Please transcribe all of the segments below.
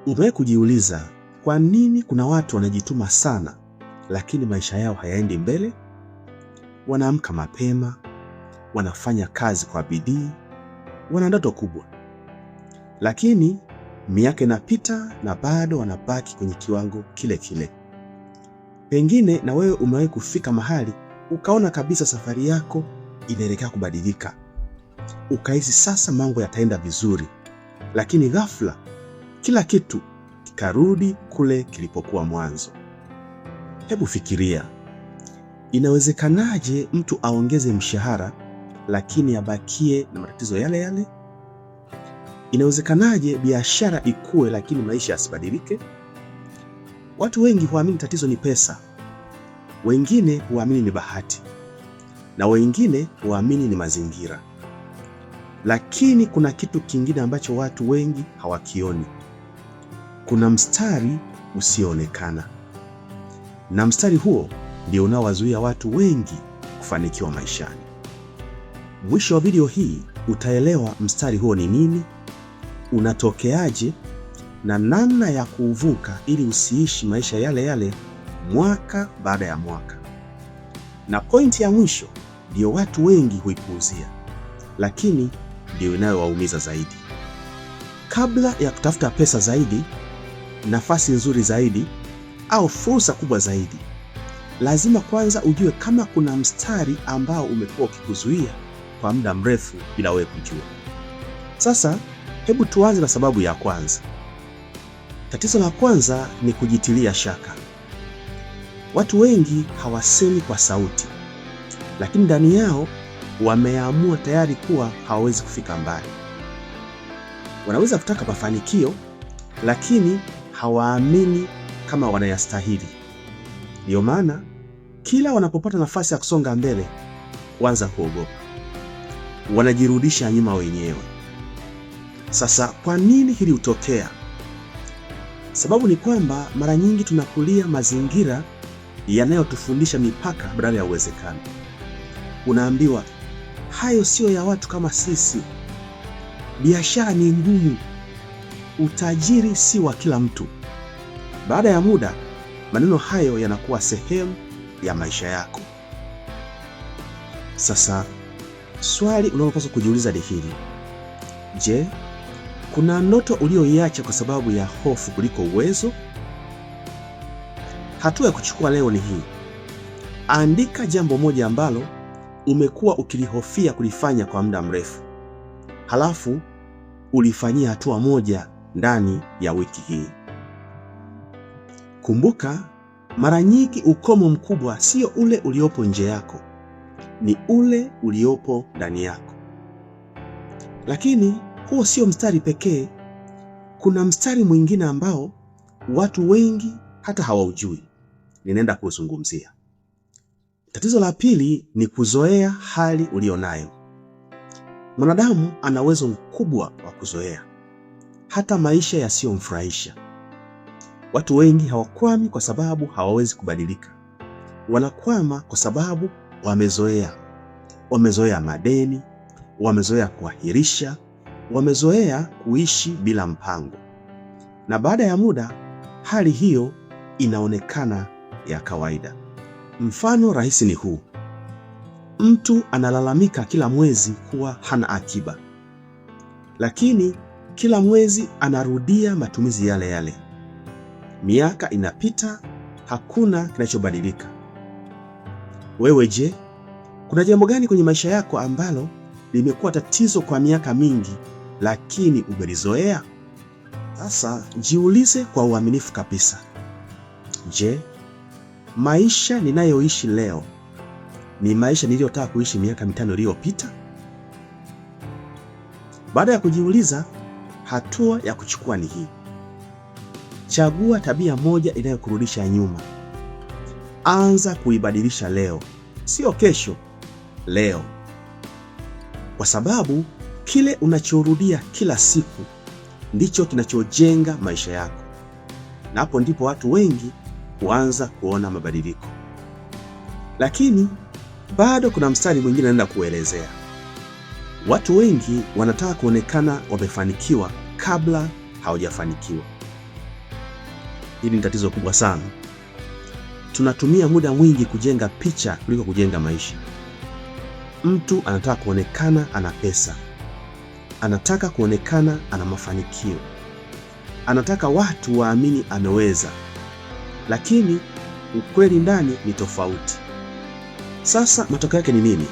Umewahi kujiuliza kwa nini kuna watu wanajituma sana lakini maisha yao hayaendi mbele? Wanaamka mapema, wanafanya kazi kwa bidii, wana ndoto kubwa, lakini miaka inapita na bado wanabaki kwenye kiwango kile kile. Pengine na wewe umewahi kufika mahali ukaona kabisa safari yako inaelekea kubadilika, ukahisi sasa mambo yataenda vizuri, lakini ghafla kila kitu kikarudi kule kilipokuwa mwanzo. Hebu fikiria, inawezekanaje mtu aongeze mshahara lakini abakie na matatizo yale yale? Inawezekanaje biashara ikue lakini maisha yasibadilike? Watu wengi huamini tatizo ni pesa, wengine huamini ni bahati, na wengine huamini ni mazingira. Lakini kuna kitu kingine ambacho watu wengi hawakioni. Kuna mstari usioonekana, na mstari huo ndio unaowazuia watu wengi kufanikiwa maishani. Mwisho wa video hii utaelewa mstari huo ni nini, unatokeaje, na namna ya kuuvuka ili usiishi maisha yale yale mwaka baada ya mwaka. Na pointi ya mwisho ndio watu wengi huipuuzia, lakini ndio inayowaumiza zaidi. Kabla ya kutafuta pesa zaidi, nafasi nzuri zaidi, au fursa kubwa zaidi, lazima kwanza ujue kama kuna mstari ambao umekuwa ukikuzuia kwa muda mrefu bila wewe kujua. Sasa hebu tuanze na sababu ya kwanza. Tatizo la kwanza ni kujitilia shaka. Watu wengi hawasemi kwa sauti, lakini ndani yao wameamua tayari kuwa hawawezi kufika mbali. Wanaweza kutaka mafanikio, lakini hawaamini kama wanayastahili. Ndio maana kila wanapopata nafasi ya kusonga mbele, huanza kuogopa, wanajirudisha nyuma wenyewe. Sasa kwa nini hili hutokea? Sababu ni kwamba mara nyingi tunakulia mazingira yanayotufundisha mipaka badala ya uwezekano. Unaambiwa hayo sio ya watu kama sisi, biashara ni ngumu, utajiri si wa kila mtu. Baada ya muda, maneno hayo yanakuwa sehemu ya maisha yako. Sasa swali unalopaswa kujiuliza ni hili: je, kuna ndoto ulioiacha kwa sababu ya hofu kuliko uwezo? Hatua ya kuchukua leo ni hii: andika jambo moja ambalo umekuwa ukilihofia kulifanya kwa muda mrefu, halafu ulifanyia hatua moja ndani ya wiki hii. Kumbuka, mara nyingi ukomo mkubwa sio ule uliopo nje yako, ni ule uliopo ndani yako. Lakini huo sio mstari pekee. Kuna mstari mwingine ambao watu wengi hata hawaujui. Ninaenda kuzungumzia. Tatizo la pili ni kuzoea hali ulionayo. Mwanadamu ana uwezo mkubwa wa kuzoea hata maisha yasiyomfurahisha. Watu wengi hawakwami kwa sababu hawawezi kubadilika. Wanakwama kwa sababu wamezoea. Wamezoea madeni, wamezoea kuahirisha, wamezoea kuishi bila mpango. Na baada ya muda, hali hiyo inaonekana ya kawaida. Mfano rahisi ni huu: mtu analalamika kila mwezi kuwa hana akiba, lakini kila mwezi anarudia matumizi yale yale. Miaka inapita, hakuna kinachobadilika. Wewe je, kuna jambo gani kwenye maisha yako ambalo limekuwa tatizo kwa miaka mingi lakini umelizoea? Sasa jiulize kwa uaminifu kabisa: je, maisha ninayoishi leo ni maisha niliyotaka kuishi miaka 5 iliyopita? Baada ya kujiuliza, hatua ya kuchukua ni hii: chagua tabia moja inayokurudisha nyuma. Anza kuibadilisha leo, sio kesho, leo. Kwa sababu kile unachorudia kila siku ndicho kinachojenga maisha yako. Na hapo ndipo watu wengi huanza kuona mabadiliko. Lakini bado kuna mstari mwingine naenda kuelezea. Watu wengi wanataka kuonekana wamefanikiwa kabla hawajafanikiwa. Hili ni tatizo kubwa sana. Tunatumia muda mwingi kujenga picha kuliko kujenga maisha. Mtu anataka kuonekana ana pesa, anataka kuonekana ana mafanikio, anataka watu waamini ameweza, lakini ukweli ndani ni tofauti. Sasa matokeo yake ni nini?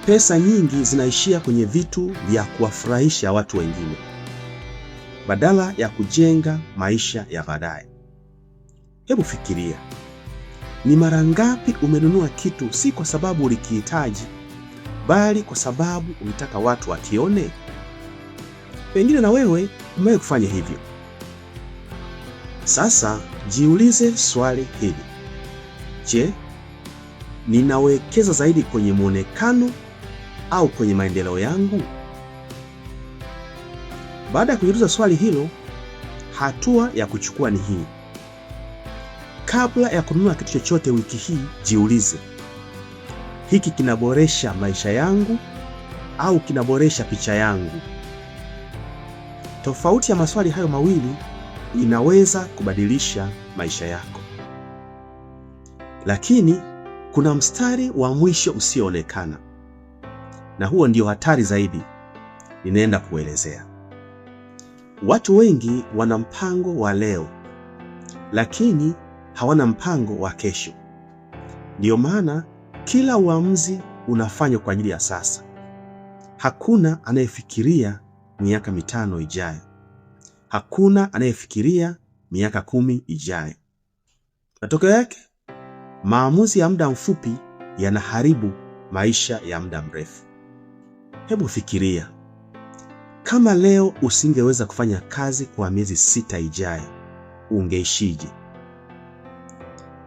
Pesa nyingi zinaishia kwenye vitu vya kuwafurahisha watu wengine badala ya kujenga maisha ya baadaye. Hebu fikiria, ni mara ngapi umenunua kitu si kwa sababu ulikihitaji, bali kwa sababu ulitaka watu wakione? Pengine na wewe umewahi kufanya hivyo. Sasa jiulize swali hili: je, ninawekeza zaidi kwenye muonekano au kwenye maendeleo yangu? Baada ya kujiuliza swali hilo, hatua ya kuchukua ni hii. Kabla ya kununua kitu chochote wiki hii, jiulize, hiki kinaboresha maisha yangu au kinaboresha picha yangu? Tofauti ya maswali hayo mawili inaweza kubadilisha maisha yako. Lakini kuna mstari wa mwisho usioonekana, na huo ndio hatari zaidi. Ninaenda kuelezea. Watu wengi wana mpango wa leo, lakini hawana mpango wa kesho. Ndiyo maana kila uamuzi unafanywa kwa ajili ya sasa. Hakuna anayefikiria miaka 5 ijayo. Hakuna anayefikiria miaka 10 ijayo. Matokeo yake, maamuzi ya muda mfupi yanaharibu maisha ya muda mrefu. Hebu fikiria, kama leo usingeweza kufanya kazi kwa miezi 6 ijayo, ungeishije?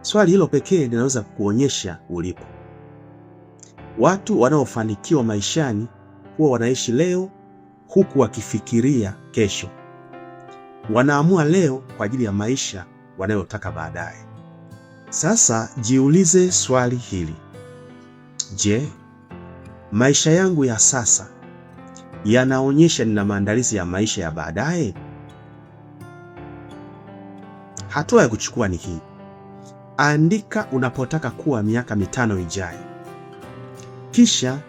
Swali hilo pekee linaweza kuonyesha ulipo. Watu wanaofanikiwa maishani huwa wanaishi leo huku wakifikiria kesho. Wanaamua leo kwa ajili ya maisha wanayotaka baadaye. Sasa jiulize swali hili: je, maisha yangu ya sasa yanaonyesha nina maandalizi ya maisha ya baadaye? Hatua ya kuchukua ni hii. Andika unapotaka kuwa miaka 5 ijayo. Kisha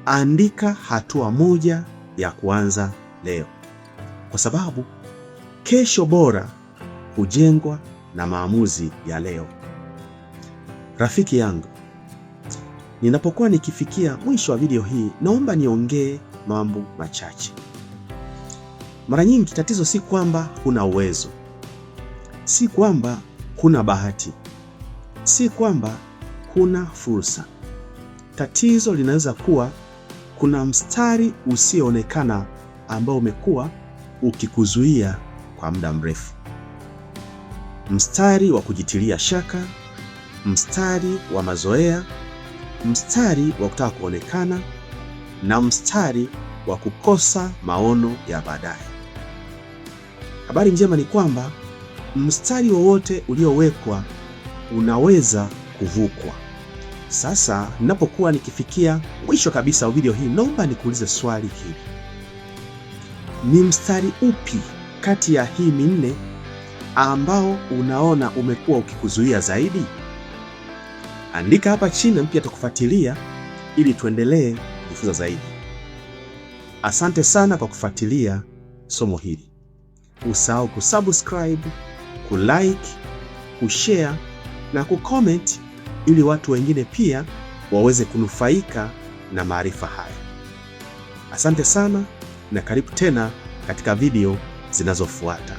andika hatua moja ya kuanza leo, kwa sababu kesho bora hujengwa na maamuzi ya leo. Rafiki yangu, ninapokuwa nikifikia mwisho wa video hii, naomba niongee mambo machache. Mara nyingi tatizo si kwamba huna uwezo, si kwamba huna bahati, si kwamba huna fursa. Tatizo linaweza kuwa kuna mstari usioonekana ambao umekuwa ukikuzuia kwa muda mrefu. Mstari wa kujitilia shaka, mstari wa mazoea, mstari wa kutaka kuonekana, na mstari wa kukosa maono ya baadaye. Habari njema ni kwamba mstari wowote uliowekwa unaweza kuvukwa. Sasa ninapokuwa nikifikia mwisho kabisa wa video hii, naomba nikuulize swali hili: ni mstari upi kati ya hii 4 ambao unaona umekuwa ukikuzuia zaidi? Andika hapa chini, pia tukufuatilia ili tuendelee kujifunza zaidi. Asante sana kwa kufuatilia somo hili. Usahau kusubscribe, kulike, kushare na kucomment ili watu wengine pia waweze kunufaika na maarifa haya. Asante sana na karibu tena katika video zinazofuata.